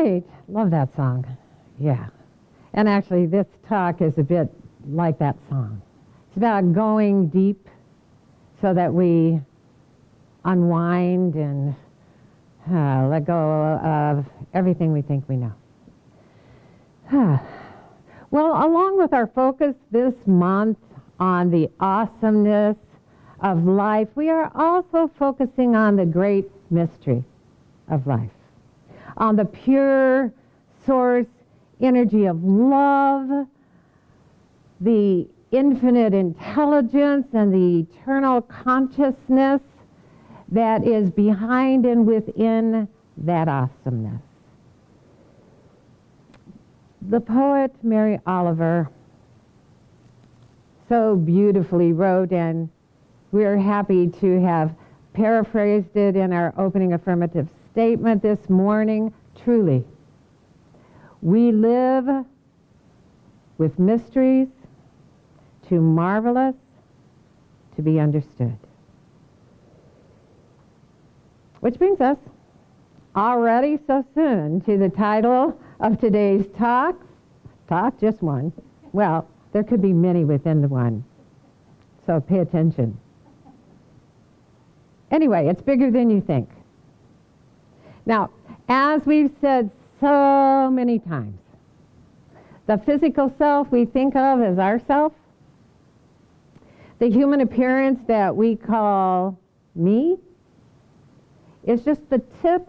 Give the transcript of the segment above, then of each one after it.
right. Love that song. Yeah. And actually, this talk is a bit like that song. It's about going deep so that we unwind and let go of everything we think we know. Well, along with our focus this month on the awesomeness of life, we are also focusing on the great mystery of life, on the pure source energy of love, the infinite intelligence and the eternal consciousness that is behind and within that awesomeness. The poet Mary Oliver so beautifully wrote, and we're happy to have paraphrased it in our opening affirmative statement this morning. Truly, we live with mysteries too marvelous to be understood. Which brings us already so soon to the title of today's talk, just one. Well, there could be many within the one, so pay attention. Anyway, it's bigger than you think. Now, as we've said so many times, the physical self we think of as ourself, the human appearance that we call me, is just the tip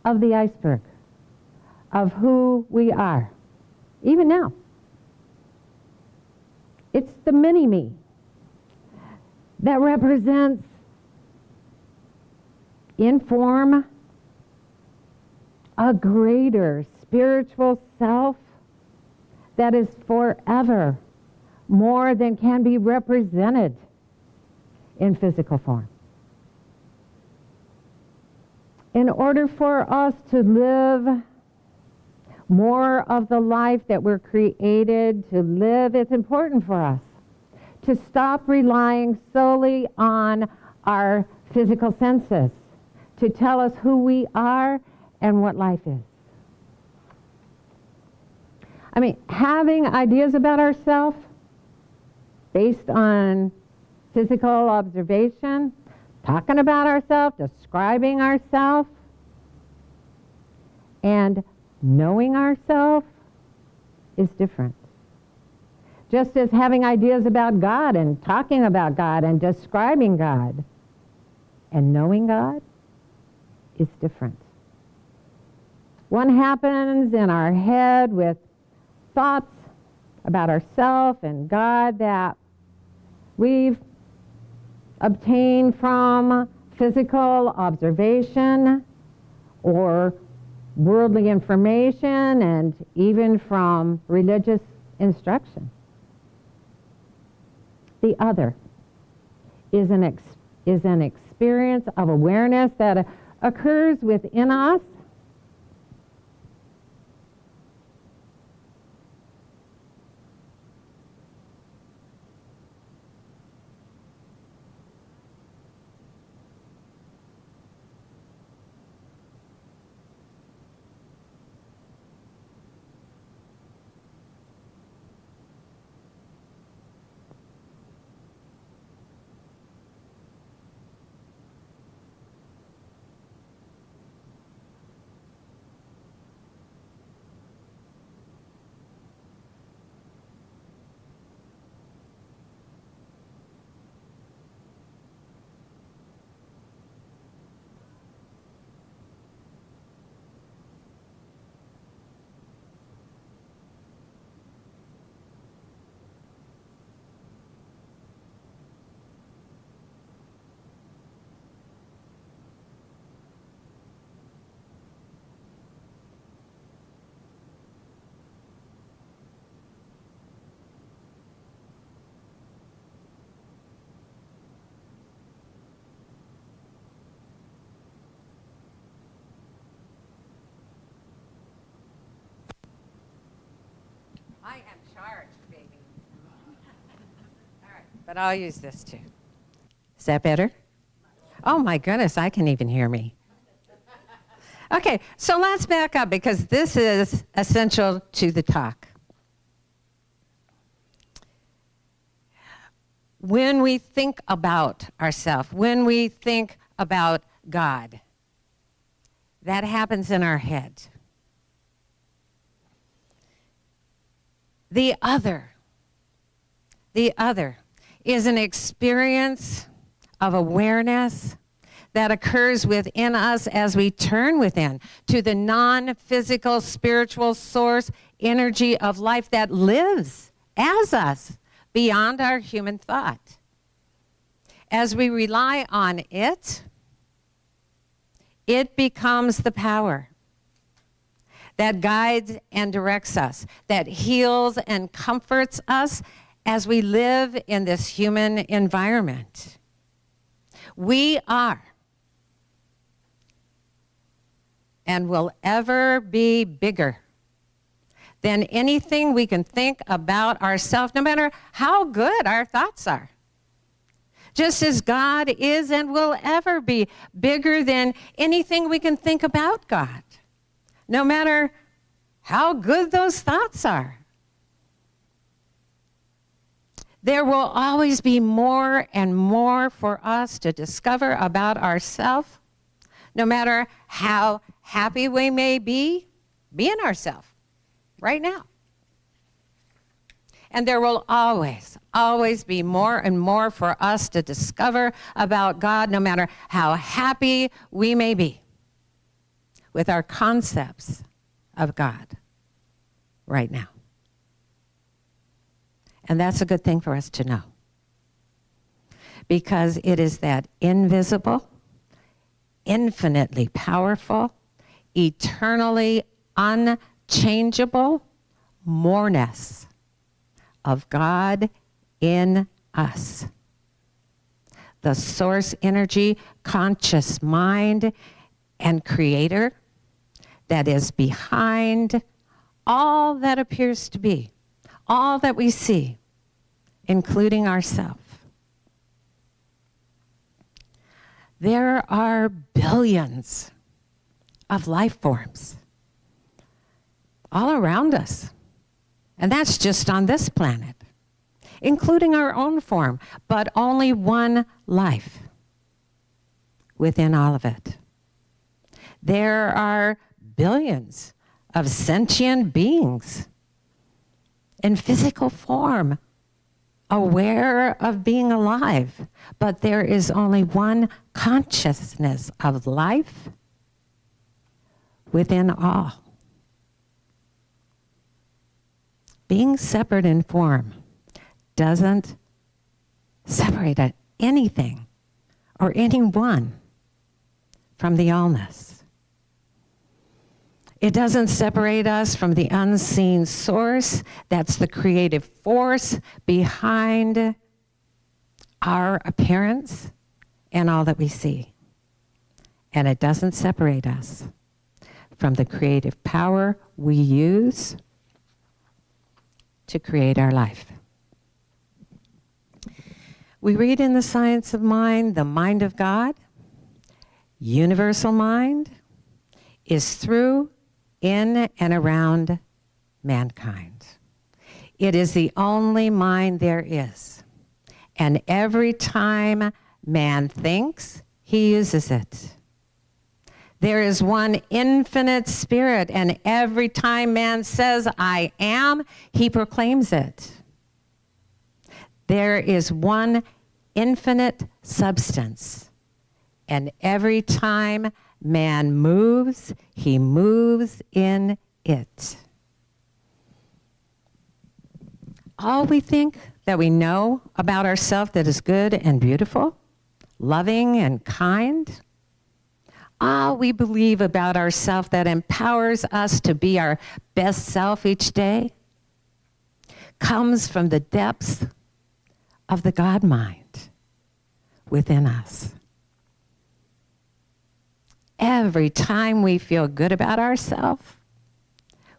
of the iceberg of who we are, even now. It's the mini-me that represents, in form, a greater spiritual self that is forever more than can be represented in physical form. In order for us to live more of the life that we're created to live, it's important for us to stop relying solely on our physical senses to tell us who we are and what life is. I mean, having ideas about ourselves based on physical observation, talking about ourselves, describing ourselves, and knowing ourselves is different. Just as having ideas about God and talking about God and describing God and knowing God is different. One happens in our head with thoughts about ourselves and God that we've obtained from physical observation or worldly information and even from religious instruction. The other is an experience of awareness that occurs within us I am charged, baby. All right, but I'll use this too. Is that better? Oh my goodness, I can even hear me. Okay, so let's back up because this is essential to the talk. When we think about ourselves, when we think about God, that happens in our head. The other is an experience of awareness that occurs within us as we turn within to the non-physical spiritual source energy of life that lives as us beyond our human thought. As we rely on it, it becomes the power that guides and directs us, that heals and comforts us as we live in this human environment. We are and will ever be bigger than anything we can think about ourselves, no matter how good our thoughts are. Just as God is and will ever be bigger than anything we can think about God, no matter how good those thoughts are. There will always be more and more for us to discover about ourselves, no matter how happy we may be being ourselves right now. And there will always be more and more for us to discover about God, no matter how happy we may be with our concepts of God right now. And that's a good thing for us to know, because it is that invisible, infinitely powerful, eternally unchangeable moreness of God in us. The source energy, conscious mind, and creator that is behind all that appears to be, all that we see, including ourselves. There are billions of life forms all around us. And that's just on this planet, including our own form, but only one life within all of it. There are billions of sentient beings in physical form, aware of being alive, but there is only one consciousness of life within all. Being separate in form doesn't separate anything or anyone from the allness. It doesn't separate us from the unseen source that's the creative force behind our appearance and all that we see. And it doesn't separate us from the creative power we use to create our life. We read in the Science of Mind, the mind of God, universal mind, is through, in, and around mankind. It is the only mind there is. And every time man thinks, he uses it. There is one infinite spirit, and every time man says, I am, he proclaims it. There is one infinite substance, and every time man moves, he moves in it. All we think that we know about ourselves that is good and beautiful, loving and kind, all we believe about ourselves that empowers us to be our best self each day comes from the depths of the God mind within us. Every time we feel good about ourselves,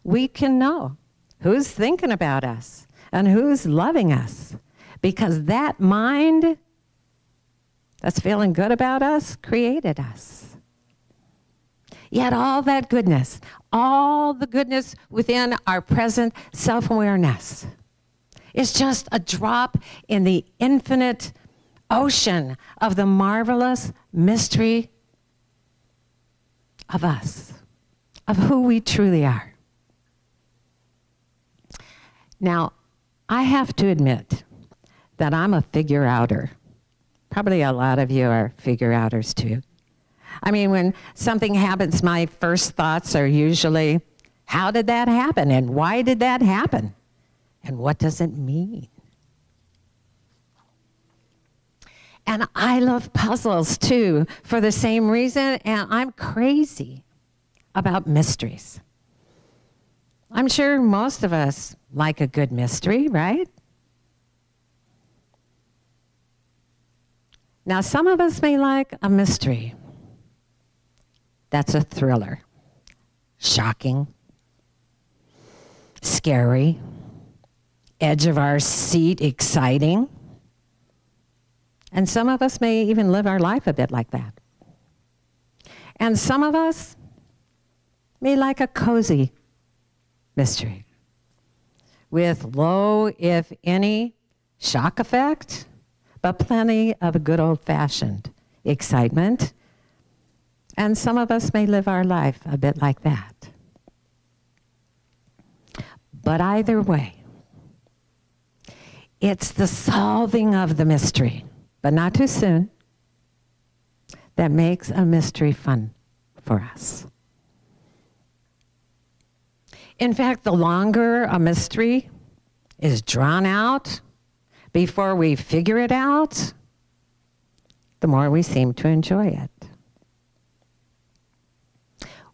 we can know who's thinking about us and who's loving us, because that mind that's feeling good about us created us. Yet all that goodness, all the goodness within our present self-awareness is just a drop in the infinite ocean of the marvelous mystery of us, of who we truly are. Now, I have to admit that I'm a figure-outer. Probably a lot of you are figure-outers too. I mean, when something happens, my first thoughts are usually, how did that happen? And why did that happen? And what does it mean? And I love puzzles too, for the same reason, and I'm crazy about mysteries. I'm sure most of us like a good mystery, right? Now, some of us may like a mystery that's a thriller, shocking, scary, edge of our seat, exciting. And some of us may even live our life a bit like that. And some of us may like a cozy mystery with low, if any, shock effect, but plenty of a good old-fashioned excitement. And some of us may live our life a bit like that. But either way, it's the solving of the mystery, but not too soon, that makes a mystery fun for us. In fact, the longer a mystery is drawn out before we figure it out, the more we seem to enjoy it.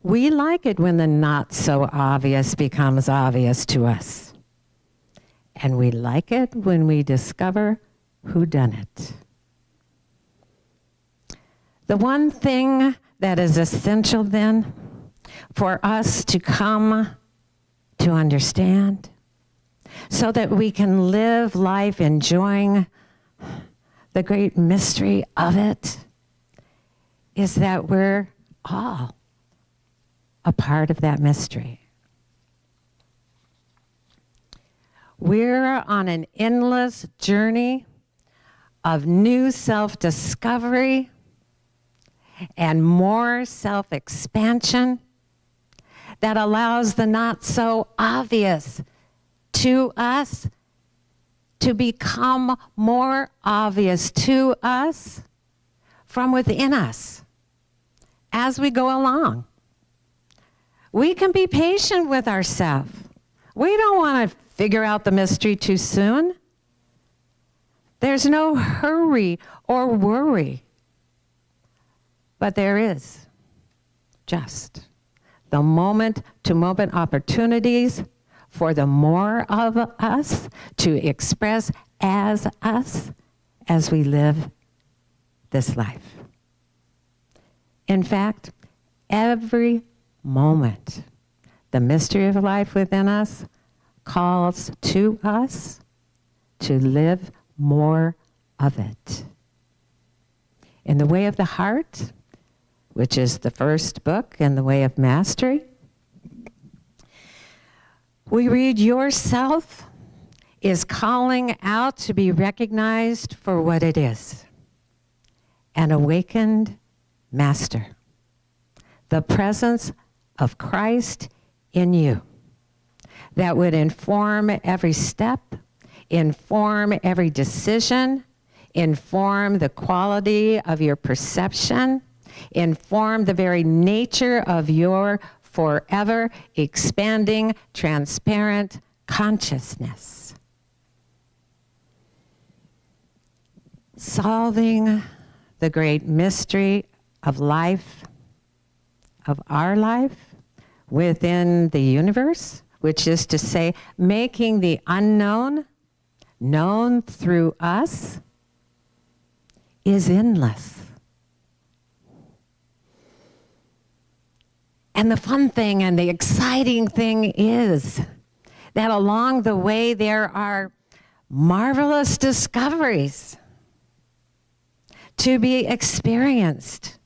We like it when the not so obvious becomes obvious to us. And we like it when we discover who done it. The one thing that is essential then for us to come to understand so that we can live life enjoying the great mystery of it is that we're all a part of that mystery. We're on an endless journey of new self-discovery and more self-expansion that allows the not so obvious to us to become more obvious to us from within us as we go along. We can be patient with ourselves. We don't want to figure out the mystery too soon. There's no hurry or worry. But there is just the moment-to-moment opportunities for the more of us to express as us as we live this life. In fact, every moment, the mystery of life within us calls to us to live more of it. In the Way of the Heart, which is the first book in the Way of Mastery, we read, yourself is calling out to be recognized for what it is, an awakened master, the presence of Christ in you that would inform every step, inform every decision, inform the quality of your perception, inform the very nature of your forever expanding, transparent consciousness. Solving the great mystery of life, of our life within the universe, which is to say, making the unknown known through us, is endless. And the fun thing and the exciting thing is that along the way there are marvelous discoveries to be experienced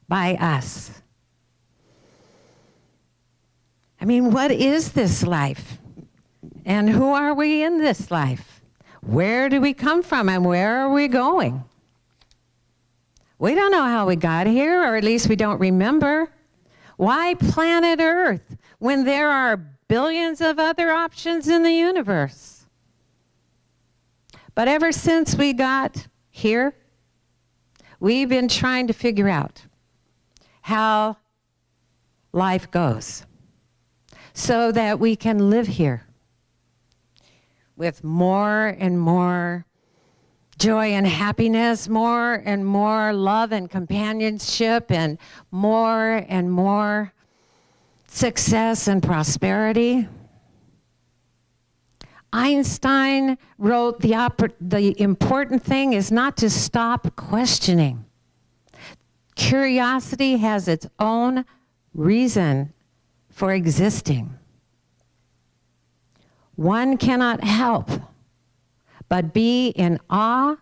by us. I mean, what is this life? And who are we in this life? Where do we come from and where are we going? We don't know how we got here, or at least we don't remember. Why planet Earth when there are billions of other options in the universe? But ever since we got here, we've been trying to figure out how life goes so that we can live here with more and more joy and happiness, more and more love and companionship, and more success and prosperity. Einstein wrote the important thing is not to stop questioning. Curiosity has its own reason for existing. One cannot help but be in awe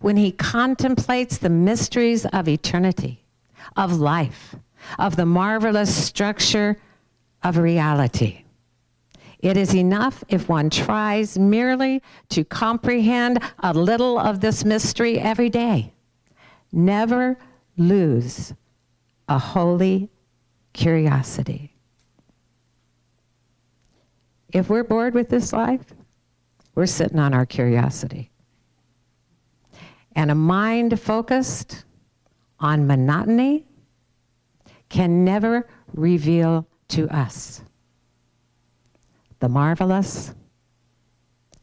when he contemplates the mysteries of eternity, of life, of the marvelous structure of reality. It is enough if one tries merely to comprehend a little of this mystery every day. Never lose a holy curiosity. If we're bored with this life, we're sitting on our curiosity. And a mind focused on monotony can never reveal to us the marvelous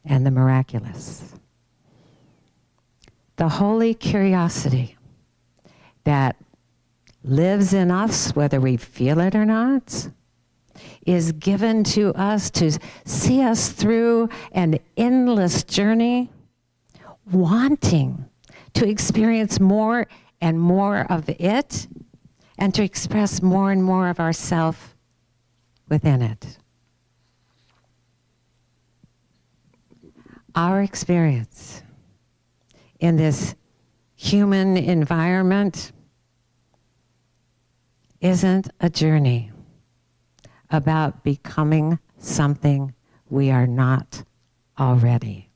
and the miraculous. The holy curiosity that lives in us, whether we feel it or not, is given to us to see us through an endless journey, wanting to experience more and more of it, and to express more and more of ourself within it. Our experience in this human environment isn't a journey about becoming something we are not already.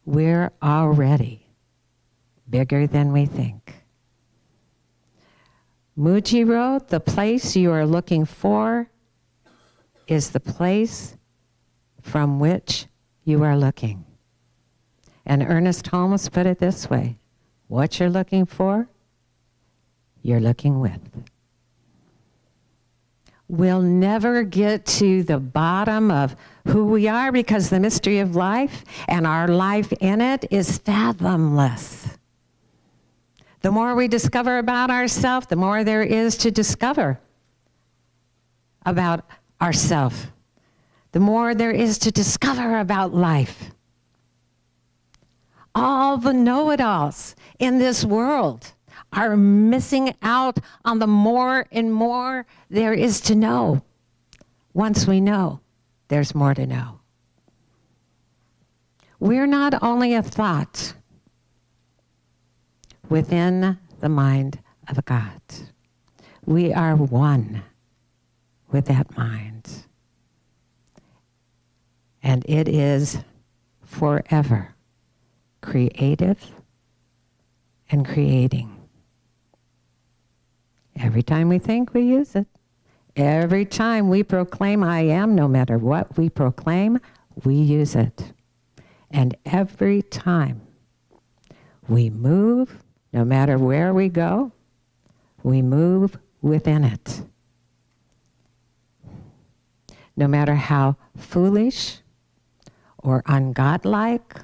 We're already bigger than we think. Mooji wrote, the place you are looking for is the place from which you are looking. And Ernest Holmes put it this way, what you're looking for, you're looking with. We'll never get to the bottom of who we are because the mystery of life and our life in it is fathomless. The more we discover about ourselves, the more there is to discover about ourselves. The more there is to discover about life. All the know-it-alls in this world are missing out on the more and more there is to know. Once we know, there's more to know. We're not only a thought within the mind of God. We are one with that mind. And it is forever creative and creating. Every time we think, we use it. Every time we proclaim I am, no matter what we proclaim, we use it. And every time we move, no matter where we go, we move within it. No matter how foolish or ungodlike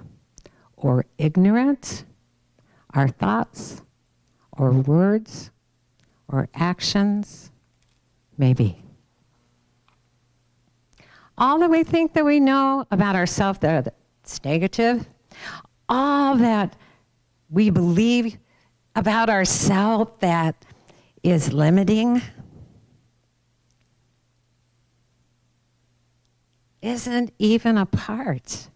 or ignorant our thoughts or words or actions may be. All that we think that we know about ourselves that's negative, all that we believe about ourselves that is limiting, isn't even a part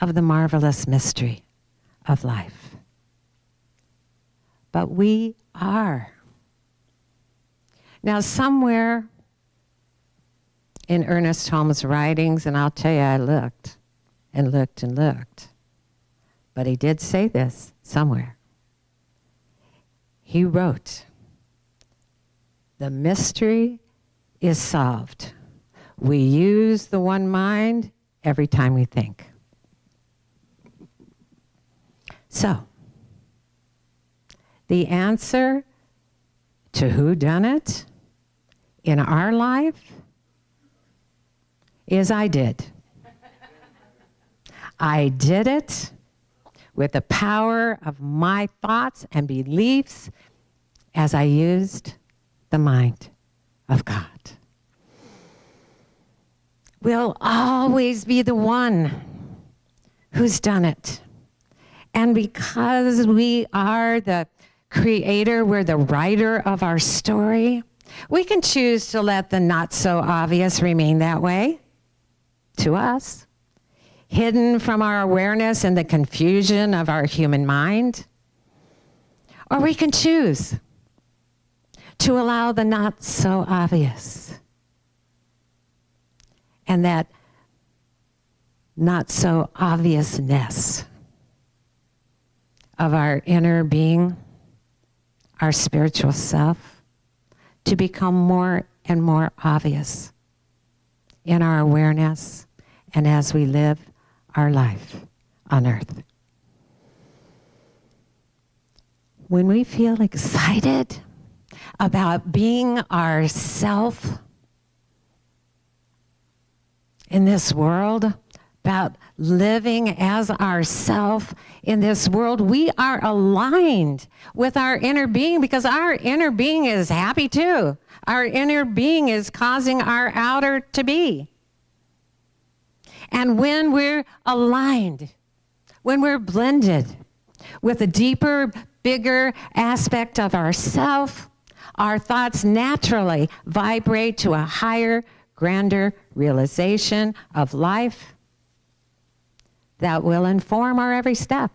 of the marvelous mystery of life. But we are. Now, somewhere in Ernest Holmes' writings, and I'll tell you, I looked and looked and looked. But he did say this somewhere. He wrote, "The mystery is solved. We use the one mind every time we think." So, the answer to who done it in our life is I did. I did it with the power of my thoughts and beliefs as I used the mind of God. We'll always be the one who's done it. And because we are the creator, we're the writer of our story, we can choose to let the not so obvious remain that way to us, hidden from our awareness in the confusion of our human mind. Or we can choose to allow the not so obvious and that not so obviousness of our inner being, our spiritual self, to become more and more obvious in our awareness and as we live our life on earth. When we feel excited about being ourself in this world, about living as ourself in this world, we are aligned with our inner being because our inner being is happy too. Our inner being is causing our outer to be. And when we're aligned, when we're blended with a deeper, bigger aspect of ourself, our thoughts naturally vibrate to a higher, grander realization of life that will inform our every step,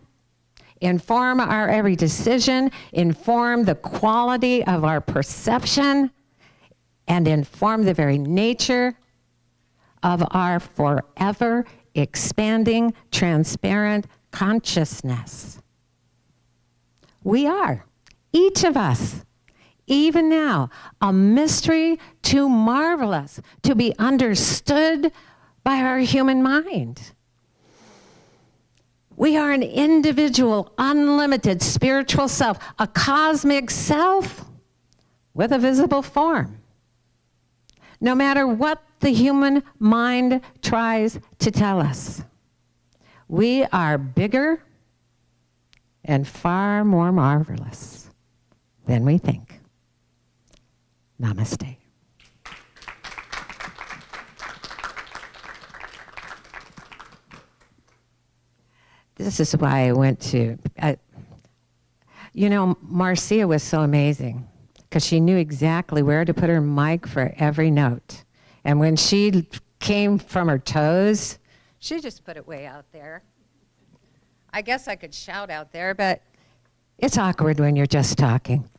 inform our every decision, inform the quality of our perception, and inform the very nature of our forever expanding, transparent consciousness. We are, each of us, even now, a mystery too marvelous to be understood by our human mind. We are an individual, unlimited spiritual self, a cosmic self with a visible form. No matter what the human mind tries to tell us, we are bigger and far more marvelous than we think. Namaste. This is why I went to, Marcia was so amazing because she knew exactly where to put her mic for every note. And when she came from her toes, she just put it way out there. I guess I could shout out there, but it's awkward when you're just talking.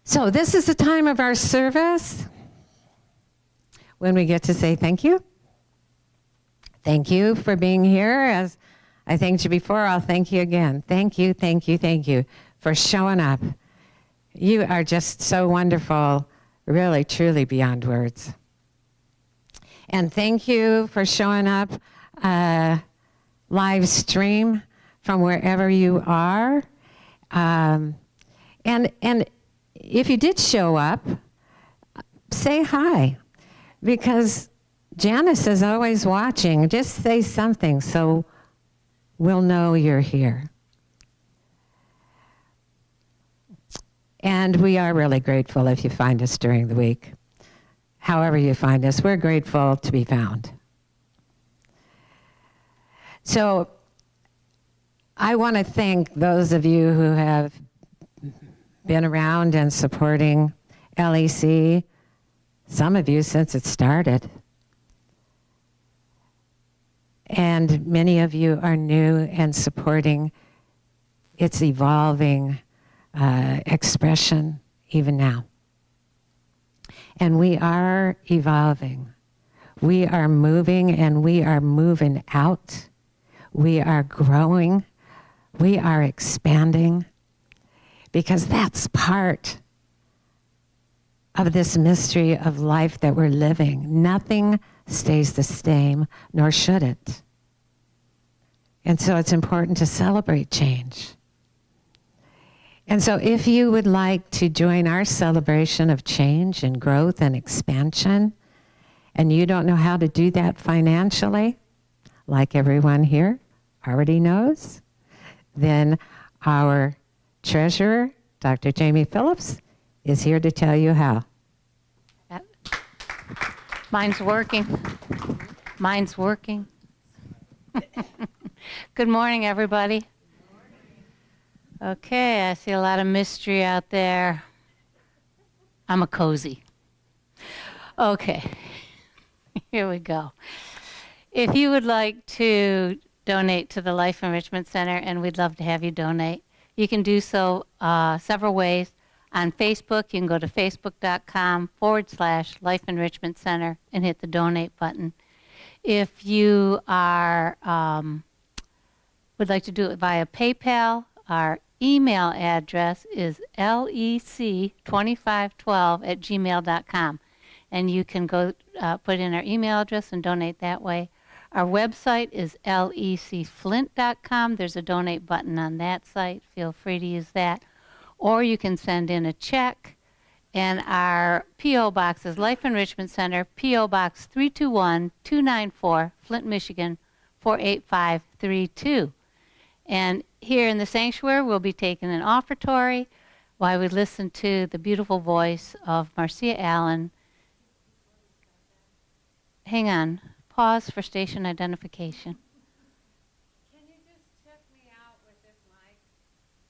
So this is the time of our service when we get to say thank you. Thank you for being here. As I thanked you before, I'll thank you again. Thank you, thank you, thank you for showing up. You are just so wonderful, really, truly beyond words. And thank you for showing up live stream from wherever you are. And if you did show up, say hi, because Janice is always watching. Just say something so we'll know you're here. And we are really grateful if you find us during the week. However you find us, we're grateful to be found. So I want to thank those of you who have been around and supporting LEC, some of you since it started. And many of you are new and supporting its evolving expression even now. And we are evolving. We are moving and we are moving out. We are growing. We are expanding. Because that's part of this mystery of life that we're living. Nothing stays the same, nor should it. And so it's important to celebrate change. And so if you would like to join our celebration of change and growth and expansion, and you don't know how to do that financially, like everyone here already knows, then our treasurer, Dr. Jamie Phillips, is here to tell you how. Mine's working. Mine's working. Good morning, everybody. Okay, I see a lot of mystery out there. I'm a cozy. Okay, here we go. If you would like to donate to the Life Enrichment Center, and we'd love to have you donate, you can do so several ways. On Facebook, you can go to facebook.com/Life Enrichment Center and hit the donate button. If you are would like to do it via PayPal, our email address is lec2512@gmail.com. And you can go put in our email address and donate that way. Our website is lecflint.com. There's a donate button on that site. Feel free to use that. Or you can send in a check. And our P.O. Box is Life Enrichment Center, P.O. Box 321-294, Flint, Michigan, 48532. And here in the sanctuary, we'll be taking an offertory while we listen to the beautiful voice of Marcia Allen. Hang on. Pause for station identification. Can you just check me out with this mic?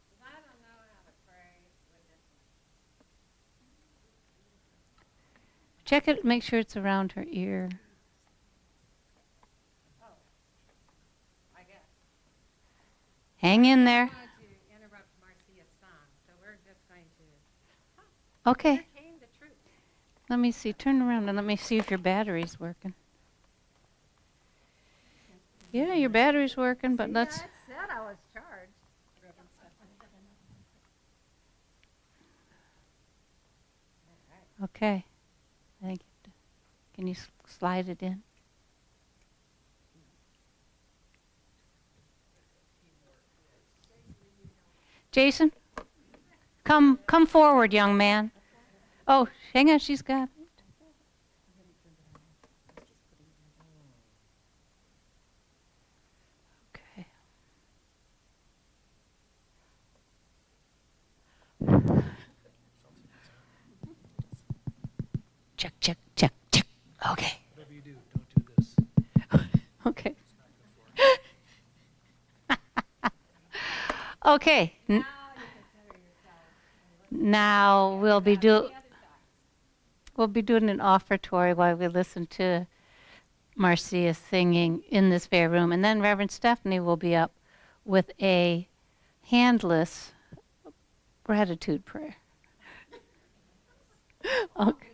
Because I don't know how to pray with this mic. Check it, make sure it's around her ear. Hang in there. I wanted to interrupt Marcia's song, so we're just going to Okay. entertain the truth. Let me see. Turn around and let me see if your battery's working. Yeah, your battery's working, but let's... I said I was charged. Okay. I think can you slide it in? Jason, come forward, young man. Oh, hang on, she's got it. Okay. Check, check, check, check. Okay. Whatever you do, don't do this. Okay. Okay. Now we'll be doing an offertory while we listen to Marcia singing in this very room, and then Reverend Stephanie will be up with a handless gratitude prayer. Okay.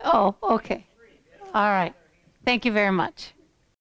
Oh, okay. All right. Thank you very much.